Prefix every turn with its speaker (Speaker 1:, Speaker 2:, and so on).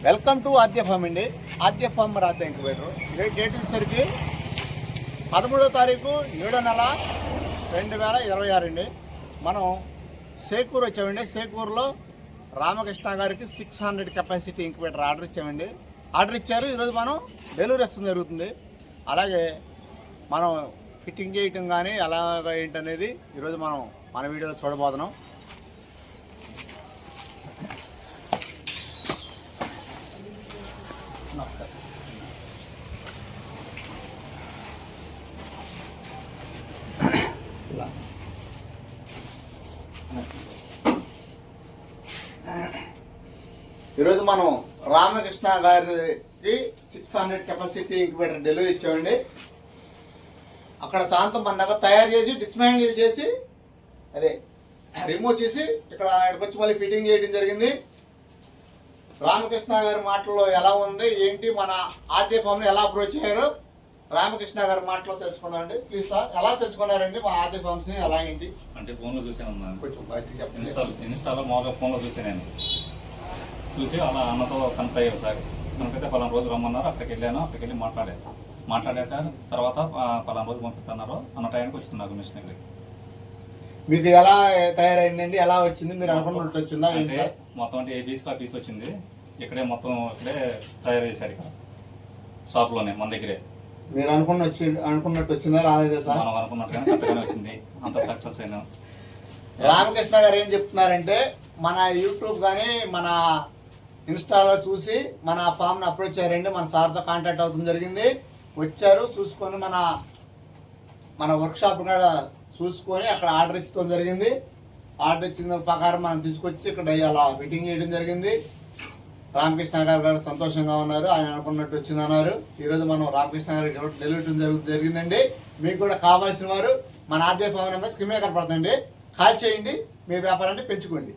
Speaker 1: Welcome to Aadya form అండి. ఆద్య form రాత incubator. Date వచ్చేసరికి 13వ తారీఖు 7వ నెల 2026 అండి. మనం సేకూరు వచ్చామండి. సేకూరులో రామకృష్ణ గారికి 600 కెపాసిటీ ఇంక్యుబేటర్ ఆర్డర్ ఇచ్చారు. ఈరోజు మనం డెలివరీ ఇస్తుంది జరుగుతుంది. అలాగే మనం ఫిట్టింగ్ చేయటం కానీ ఎలాగ ఏంటనేది ఈరోజు మనం మన వీడియోలో చూడబోతున్నాం. ఈరోజు మనం రామకృష్ణ గారికి 600 కెపాసిటీ ఇంక్యుబేటర్ డెలివరీ ఇచ్చామండి. అక్కడ శాంతం మన దగ్గర తయారు చేసి డిస్మాండిల్ చేసి అదే రిమూవ్ చేసి ఇక్కడికి వచ్చి మళ్ళీ ఫిట్టింగ్ చేయడం జరిగింది. రామకృష్ణ గారి మాటల్లో ఎలా ఉంది ఏంటి, మన ఆద్య ఫామ్ని ఎలా అప్రోచ్ అయ్యారు రామకృష్ణ గారి మాటలో తెలుసుకున్నాం అండి. ప్లీజ్ సార్, ఎలా తెలుసుకున్నారండి మా ఆద్య ఫామ్స్ని? ఎలా ఏంటి
Speaker 2: అంటే ఫోన్లో చూసాను,
Speaker 1: కొంచెం
Speaker 2: ఇన్స్టాలో మామూలుగా ఫోన్లో చూసాను. నేను చూసి అలా అన్నతో కనెక్ట్ అయ్యారు సార్. మనకైతే పలానా రోజు రమ్మన్నారు. అక్కడికి వెళ్ళి మాట్లాడాక తర్వాత పలానా రోజు పంపిస్తున్నారు అన్న టైంకి వచ్చింది నాకు మిషన్ దగ్గరికి.
Speaker 1: మీకు ఎలా తయారైందండి? ఎలా వచ్చింది? మీరు అనుకున్నట్టు వచ్చిందా?
Speaker 2: అంటే మొత్తం అంటే ఏ పీస్ పీస్ వచ్చింది. ఇక్కడే మొత్తం ఇక్కడే తయారు చేశారు, ఇక్కడ షాప్లోనే మన దగ్గరే.
Speaker 1: మీరు అనుకున్నట్టు వచ్చిందా? రాలేదా సార్?
Speaker 2: మనం అనుకున్నట్టుగానే కరెక్ట్గానే వచ్చింది. అంత సక్సెస్ అయినా.
Speaker 1: రామకృష్ణ గారు ఏం చెప్తున్నారంటే, మన యూట్యూబ్ కానీ మన ఇన్స్టాలో చూసి మన ఫామ్ని అప్రోచ్ అయ్యారండి. మన సార్తో కాంటాక్ట్ అవుతుంది జరిగింది. వచ్చారు, చూసుకొని మన వర్క్షాప్ కూడా చూసుకొని అక్కడ ఆర్డర్ ఇచ్చడం జరిగింది. ఆర్డర్ ఇచ్చిన ప్రకారం మనం తీసుకొచ్చి ఇక్కడ అలా ఫిట్టింగ్ చేయడం జరిగింది. రామకృష్ణ గారు సంతోషంగా ఉన్నారు. ఆయన అనుకున్నట్టు వచ్చిందన్నారు. ఈరోజు మనం రామకృష్ణ గారికి డెలివరీ జరిగిందండి. మీకు కూడా కావాల్సిన వారు మన ఆద్య ఫామ్ నెంబర్ స్క్రీన్ మీద కనపడుతుంది. కాల్ చేయండి, మీ వ్యాపారాన్ని పెంచుకోండి.